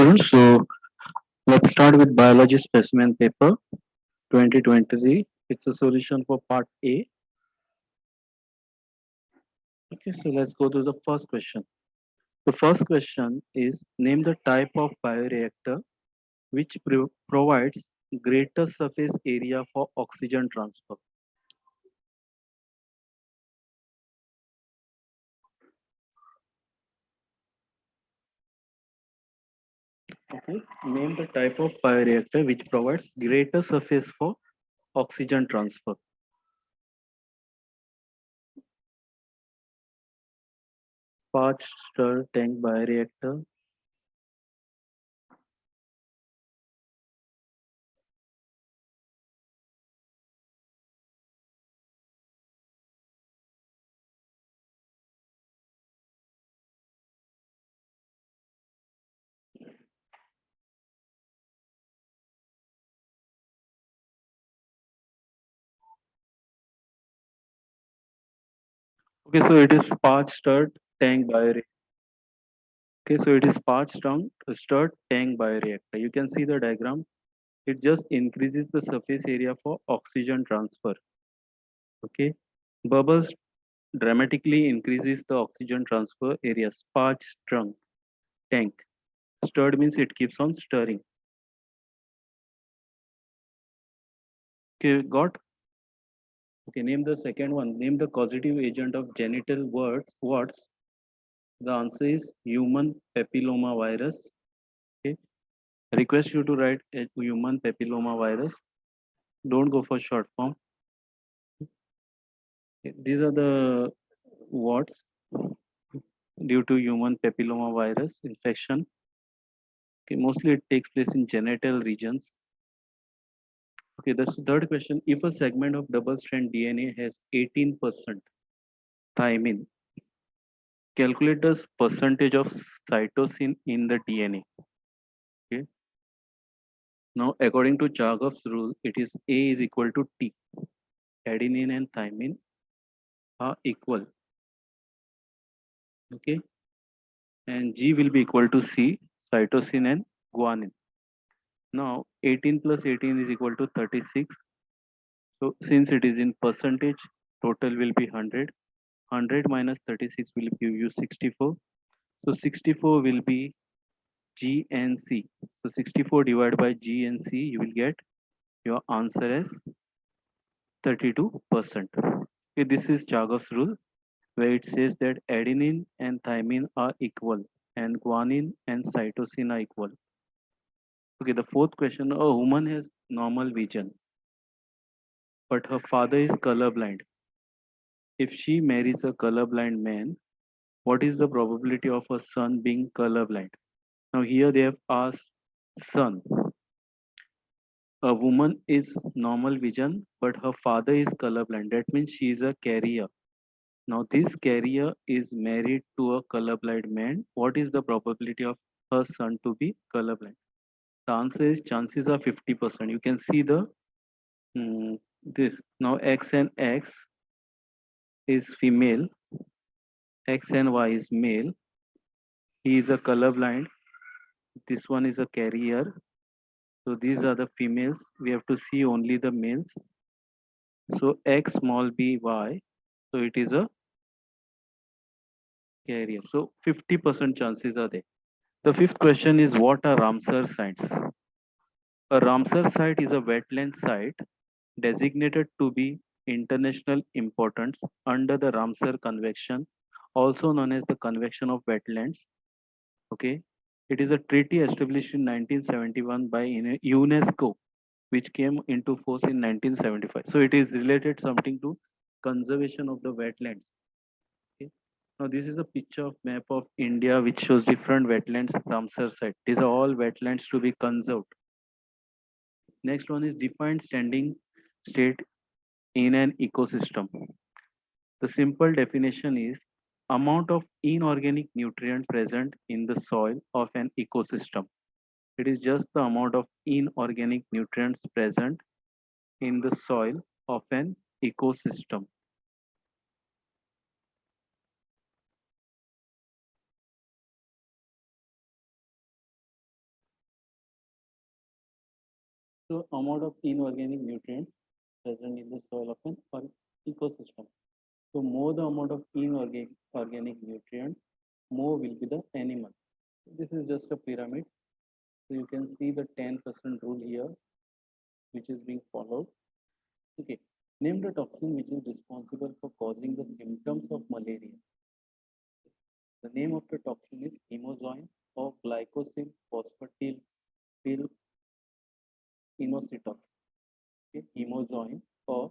students. So let's start with biology specimen paper 2023. It's a solution for part A. Okay, so let's go to the first question. The first question is name the type of bioreactor which provides greater surface area for oxygen transfer. Okay, name the type of bioreactor which provides greater surface for oxygen transfer. Parched stir tank bioreactor. Okay, so it is parched stirred tank bioreactor. Okay, so it is parched down stirred tank bioreactor. You can see the diagram. It just increases the surface area for oxygen transfer. Okay, bubbles dramatically increases the oxygen transfer area. Parched trunk tank. Stirred means it keeps on stirring. Okay, got? Okay, name the second one. Name the causative agent of genital warts. The answer is human papilloma virus. Okay, request you to write a human papilloma virus. Don't go for short form. These are the warts due to human papilloma virus infection. Okay, mostly it takes place in genital regions. Okay, that's the third question. If a segment of double-strand DNA has 18% thymine, calculate the percentage of cytosine in the DNA. Okay. Now, according to Chargaff's rule, it is A is equal to T. Adenine and thymine are equal. Okay, and G will be equal to C, cytosine and guanine. Now, 18 plus 18 is equal to 36. So, since it is in percentage, total will be 100. 100 minus 36 will give you 64. So, 64 will be G and C. So, 64 divided by G and C, you will get your answer as 32%. Okay, this is Chargaff's rule, where it says that adenine and thymine are equal and guanine and cytosine are equal. Okay, the fourth question, a woman has normal vision, but her father is colorblind. If she marries a colorblind man, what is the probability of a son being colorblind? Now here they have asked son. A woman is normal vision, but her father is colorblind. That means she is a carrier. Now this carrier is married to a colorblind man. What is the probability of her son to be colorblind? The answer is chances are 50%. You can see the this. Now X and X is female, X and Y is male. He is a colorblind. This one is a carrier. So these are the females. We have to see only the males. So X small b Y. So it is a carrier. So 50% chances are there. The fifth question is what are Ramsar sites? A Ramsar site is a wetland site designated to be international importance under the Ramsar Convention, also known as the Convention of Wetlands. Okay, it is a treaty established in 1971 by UNESCO, which came into force in 1975. So it is related something to conservation of the wetlands. Okay. Now this is a picture of map of India which shows different wetlands Ramsar site. These are all wetlands to be conserved. Next one is defined standing state in an ecosystem. The simple definition is amount of inorganic nutrient present in the soil of an ecosystem. It is just the amount of inorganic nutrients present in the soil of an ecosystem. So amount of inorganic nutrients present in the soil of an ecosystem. So more the amount of inorganic organic nutrients, more will be the animal. This is just a pyramid. So you can see the 10% rule here, which is being followed. Okay. Name the toxin which is responsible for causing the symptoms of malaria. The name of the toxin is hemozoin or glycosyl phosphatidylpyl inositol. Okay. Hemozoin or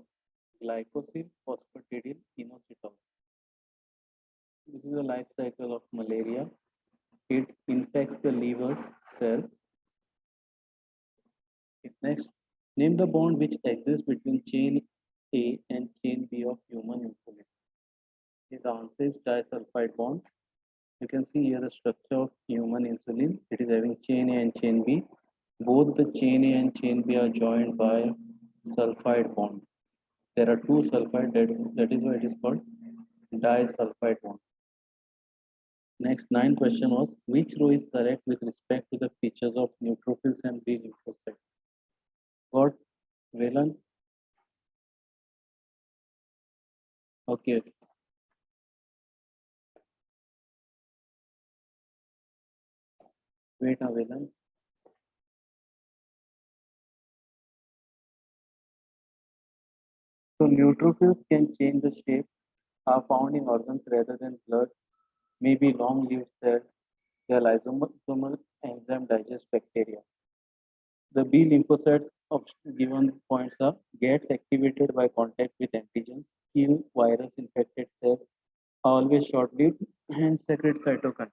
glycosyl phosphatidyl inositol. This is the life cycle of malaria. It infects the liver cell. Next, name the bond which exists between chain A and chain B of human insulin. The answer is disulfide bond. You can see here the structure of human insulin. It is having chain A and chain B. Both the chain A and chain B are joined by sulfide bond. There are two sulfide, that is why it is called disulfide bond. Next, 9 question was, which row is correct with respect to the features of neutrophils and B lymphocytes? Got Velan? Okay. Wait a Velan. So neutrophils can change the shape, are found in organs rather than blood, may be long-lived cells, they are lysosomal enzyme digest bacteria. The B lymphocytes of given points are gets activated by contact with antigens, kill virus infected cells, are always short-lived, and secrete cytokines.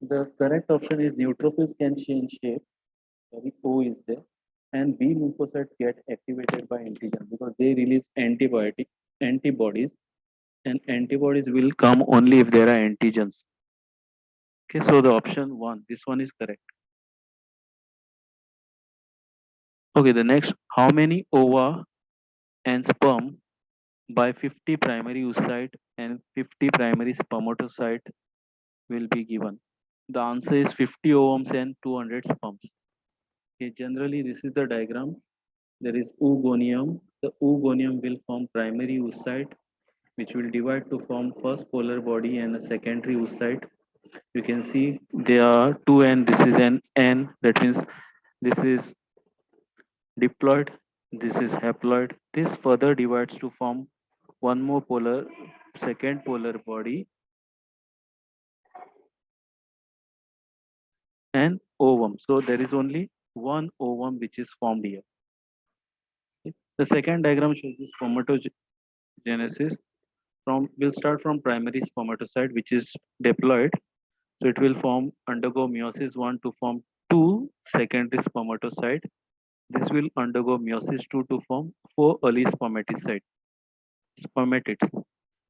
The correct option is neutrophils can change shape. Sorry, O is there. And B lymphocytes get activated by antigen because they release antibodies, and antibodies will come only if there are antigens. Okay, so the option one, this one is correct. Okay, the next, how many ova and sperm by 50 primary oocyte and 50 primary spermatocyte will be given? The answer is 50 ovums and 200 sperms. Okay, generally this is the diagram. There is oogonium. The oogonium will form primary oocyte, which will divide to form first polar body and a secondary oocyte. You can see there are two N. This is an N. That means this is diploid. This is haploid. This further divides to form one more second polar body and ovum. So there is only one ovum which is formed here. Okay. The second diagram shows the spermatogenesis. We'll start from primary spermatocyte, which is diploid. So it will undergo meiosis 1 to form two secondary spermatocyte. This will undergo meiosis 2 to form four early spermatids.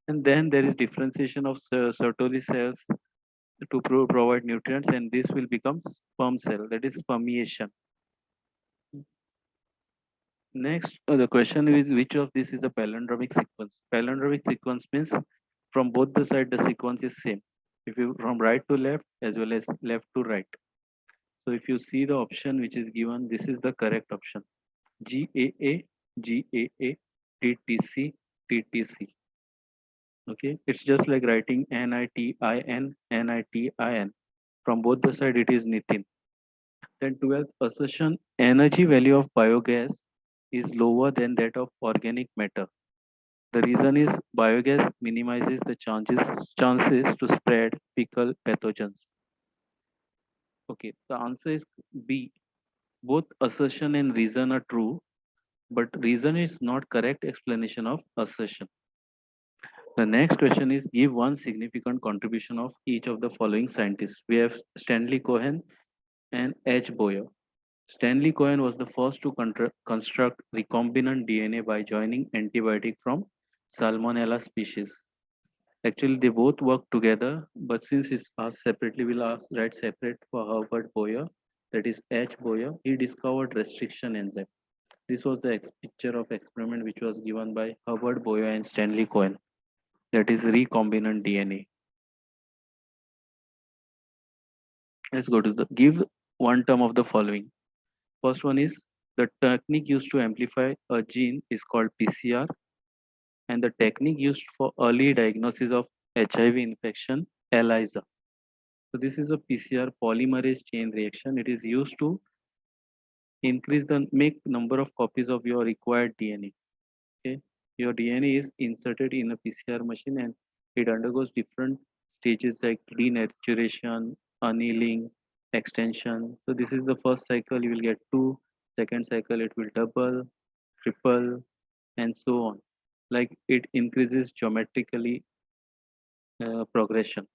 And then there is differentiation of Sertoli cells to provide nutrients, and this will become sperm cell, that is spermiation. Next, the question is which of this is a palindromic sequence? Palindromic sequence means from both the side the sequence is same. If you from right to left as well as left to right. So if you see the option which is given, this is the correct option. GAA, GAA, TTC, TTC. Okay, it's just like writing NITIN, NITIN. From both the side, it is Nitin. Then 12th assertion, energy value of biogas is lower than that of organic matter. The reason is biogas minimizes the chances to spread fecal pathogens. Okay, the answer is B. Both assertion and reason are true, but reason is not correct explanation of assertion. The next question is give one significant contribution of each of the following scientists. We have Stanley Cohen and H. Boyer. Stanley Cohen was the first to construct recombinant DNA by joining antibiotic from Salmonella species. Actually, they both work together, but since it's asked separately, write separate for Herbert Boyer, that is H. Boyer. He discovered restriction enzyme. This was the picture of experiment which was given by Herbert Boyer and Stanley Cohen. That is recombinant DNA. Let's go to the give one term of the following. First one is the technique used to amplify a gene is called PCR, and the technique used for early diagnosis of HIV infection, ELISA. So this is a PCR polymerase chain reaction. It is used to increase the make number of copies of your required DNA. Okay, your DNA is inserted in a PCR machine and it undergoes different stages like denaturation, annealing, extension. So this is the first cycle. You will get two. Second cycle it will double, triple, and so on. Like it increases geometrically progression.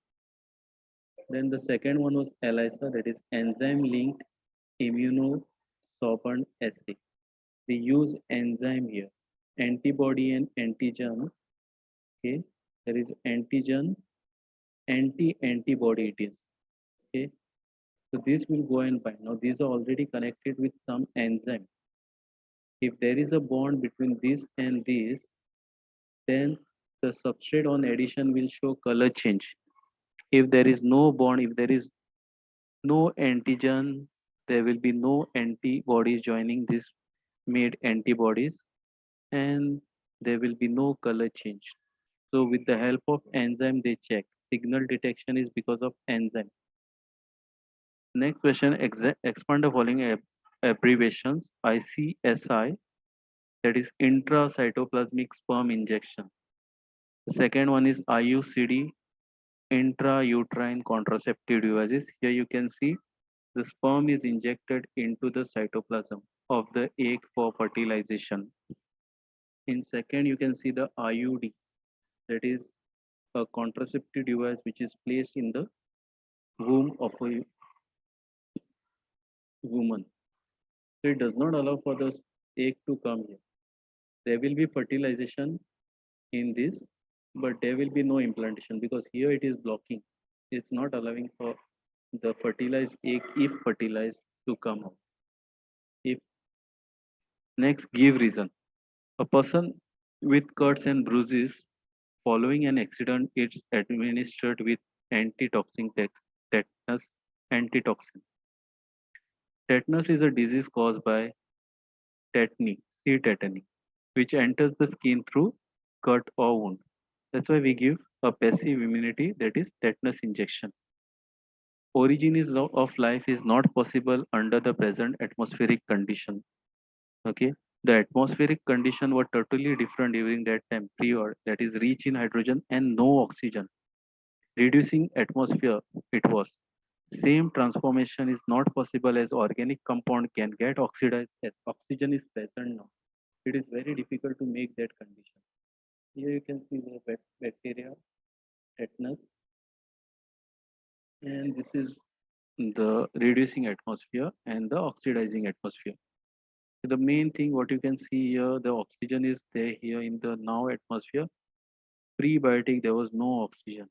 Then the second one was ELISA, that is enzyme linked immunosorbent assay. We use enzyme here, antibody and antigen. Okay, there is antigen, antibody it is. Okay, so this will go and bind. Now these are already connected with some enzyme. If there is a bond between this and this, then the substrate on addition will show color change. If there is no bond, if there is no antigen, there will be no antibodies joining this made antibodies, and there will be no color change. So with the help of enzyme, they check. Signal detection is because of enzyme. Next question, expand the following abbreviations. ICSI, that is intracytoplasmic sperm injection. The second one is IUCD, intrauterine contraceptive devices. Here you can see the sperm is injected into the cytoplasm of the egg for fertilization. In second, you can see the IUD, that is a contraceptive device which is placed in the womb of a woman. So it does not allow for the egg to come here. There will be fertilization in this, but there will be no implantation because here it is blocking. It's not allowing for the fertilized egg, if fertilized, to come out. If next, give reason. A person with cuts and bruises following an accident is administered with antitoxin tetanus antitoxin. Tetanus is a disease caused by tetany, sea tetany, which enters the skin through cut or wound. That's why we give a passive immunity, that is tetanus injection. Origin is of life is not possible under the present atmospheric condition. Okay, the atmospheric condition were totally different during that time period. That is rich in hydrogen and no oxygen. Reducing atmosphere, it was. Same transformation is not possible as organic compound can get oxidized as oxygen is present now. It is very difficult to make that condition. Here you can see the bacteria, tetanus, and this is the reducing atmosphere and the oxidizing atmosphere. So the main thing what you can see here, the oxygen is there here in the now atmosphere. Prebiotic, there was no oxygen.